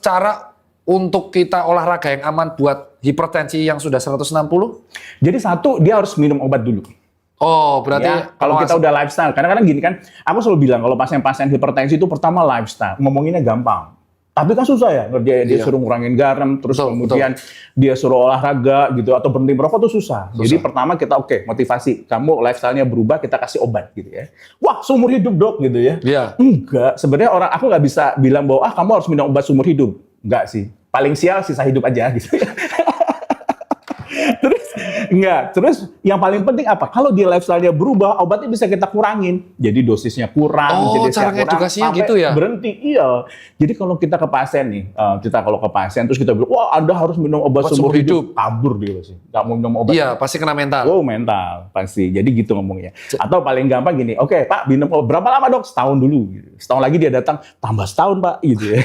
cara untuk kita olahraga yang aman buat hipertensi yang sudah 160? Jadi satu, dia harus minum obat dulu. Oh, berarti Ya, kalau kita udah lifestyle, kadang-kadang gini kan, aku selalu bilang kalau pasien-pasien hipertensi itu pertama lifestyle, ngomonginnya gampang. Tapi kan susah ya, ngerjain dia suruh ngurangin garam, terus kemudian dia suruh olahraga gitu, atau berhenti merokok tuh susah. Jadi pertama kita motivasi, kamu lifestyle-nya berubah, kita kasih obat gitu ya. Wah, seumur hidup dok gitu ya. Enggak, sebenarnya aku nggak bisa bilang bahwa kamu harus minum obat seumur hidup. Enggak sih, paling sial sisa hidup aja gitu ya. Terus yang paling penting apa? Kalau dia lifestyle-nya berubah, obatnya bisa kita kurangin. Jadi dosisnya kurang, cara edukasinya gitu ya? Berhenti, iya. Jadi kalau kita ke pasien nih, terus kita bilang, wah Anda harus minum obat seumur hidup. Kabur dia sih, nggak mau minum obat. Iya, pasti kena mental. Oh, mental, pasti. Jadi gitu ngomongnya. Atau paling gampang gini, oke Pak, minum berapa lama dok? Setahun dulu. Gitu. Setahun lagi dia datang, tambah setahun Pak. Gitu ya.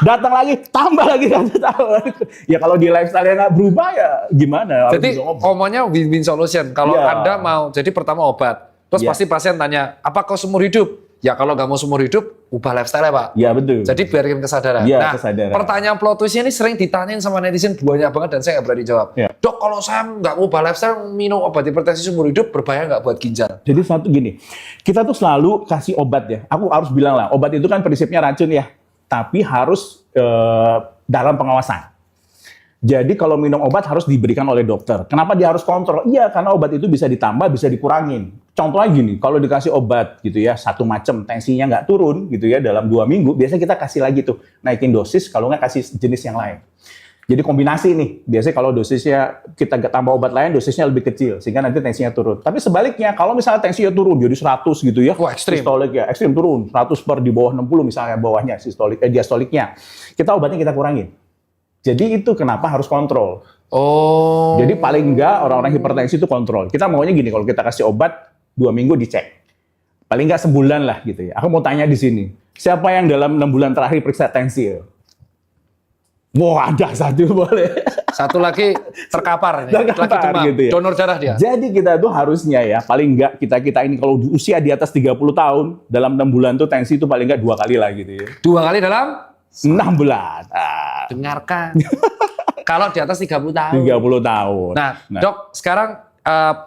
Datang lagi, tambah lagi 1 tahun. Ya kalau di lifestyle-nya nggak berubah ya gimana? Jadi omongannya win-win solution. Kalau Anda mau, jadi pertama obat. Terus pasti pasien tanya, apa kau seumur hidup? Ya kalau nggak mau seumur hidup, ubah lifestyle ya Pak. Iya betul. Jadi biarin kesadaran. Ya, nah, kesadaran. pertanyaan plot twist ini sering ditanyain sama netizen banyak banget dan saya nggak berani jawab. Dok, kalau saya nggak mau ubah lifestyle, minum obat hipertensi seumur hidup, berbahaya nggak buat ginjal? Jadi satu gini, kita tuh selalu kasih obat ya. Aku harus bilang lah, obat itu kan prinsipnya racun ya. Tapi harus dalam pengawasan. Jadi kalau minum obat harus diberikan oleh dokter. Kenapa dia harus kontrol? Iya, karena obat itu bisa ditambah, bisa dikurangin. Contohnya gini, kalau dikasih obat gitu ya, satu macam tensinya nggak turun gitu ya dalam 2 minggu, biasanya kita kasih lagi tuh, naikin dosis, kalau nggak kasih jenis yang lain. Jadi kombinasi nih, biasanya kalau dosisnya kita tambah obat lain, dosisnya lebih kecil, sehingga nanti tensinya turun. Tapi sebaliknya, kalau misalnya tensinya turun, jadi 100 gitu ya, wah, ekstrim. Sistolik ya, ekstrim turun, 100 per di bawah 60 misalnya bawahnya, diastoliknya. Obatnya kita kurangin. Jadi itu kenapa harus kontrol. Oh. Jadi paling enggak orang-orang hipertensi itu kontrol. Kita maunya gini, kalau kita kasih obat 2 minggu dicek. Paling enggak sebulan lah gitu ya. Aku mau tanya di sini, siapa yang dalam 6 bulan terakhir periksa tensi ya? Wah, ada satu boleh. Satu lagi terkapar ini. Terkapar, lagi demam, gitu ya. Donor darah dia. Jadi kita tuh harusnya ya, paling enggak kita ini kalau usia di atas 30 tahun, dalam 6 bulan tuh tensi itu paling enggak 2 kali lah gitu ya. 2 kali dalam 6 bulan. Dengarkan. Kalau di atas 30 tahun. 30 tahun. Nah, Dok, sekarang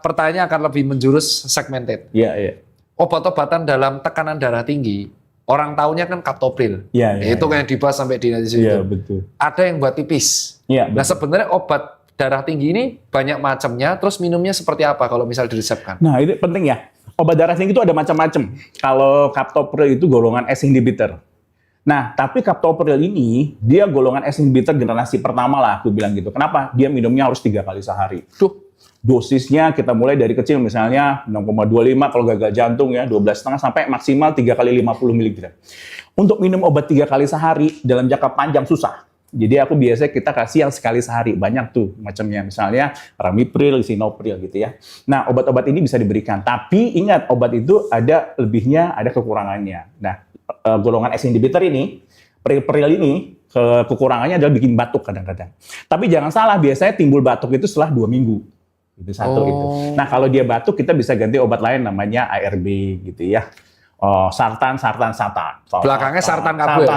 pertanyaannya akan lebih menjurus segmented. Iya, iya. Obat-obatan dalam tekanan darah tinggi, orang taunya kan captopril. Iya, iya. Itu yang dibahas sampai di netizen Iya, itu. betul. Ada yang buat tipis. Iya, betul. Nah, sebenarnya obat darah tinggi ini banyak macamnya, terus minumnya seperti apa kalau misal diresepkan? Nah, ini penting ya. Obat darah tinggi itu ada macam-macam. Kalau captopril itu golongan S inhibitor. Nah, tapi captopril ini, dia golongan S inhibitor generasi pertama lah, aku bilang gitu. Kenapa? Dia minumnya harus 3 kali sehari. Dosisnya kita mulai dari kecil, misalnya 6,25 kalau gagal jantung ya, 12,5 sampai maksimal 3 kali 50 mg. Untuk minum obat 3 kali sehari dalam jangka panjang susah. Jadi aku biasanya kita kasih yang sekali sehari, banyak tuh macamnya. Misalnya ramipril, sinopril gitu ya. Nah, obat-obat ini bisa diberikan. Tapi ingat, obat itu ada lebihnya, ada kekurangannya. Nah, golongan S inhibitor ini, pril ini, kekurangannya adalah bikin batuk kadang-kadang. Tapi jangan salah, biasanya timbul batuk itu setelah 2 minggu. Itu satu itu. Nah, kalau dia batuk, kita bisa ganti obat lain namanya ARB gitu ya. Sartan. Belakangnya sartan kabel.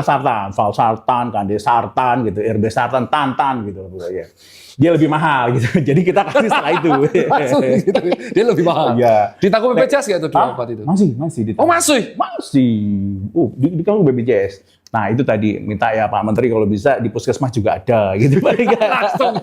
Valsartan, kandesartan gitu, RB sartan, tantan gitu. Ya. Dia lebih mahal gitu. Jadi kita kasih setelah itu. Masuk gitu. Dia lebih mahal. Iya. Ditanggung BPJS nggak tuh obat itu? Masih. Oh, masih? Masih. Ditanggung BPJS. Nah, itu tadi minta ya Pak Menteri kalau bisa di puskesmas juga ada gitu. Langsung.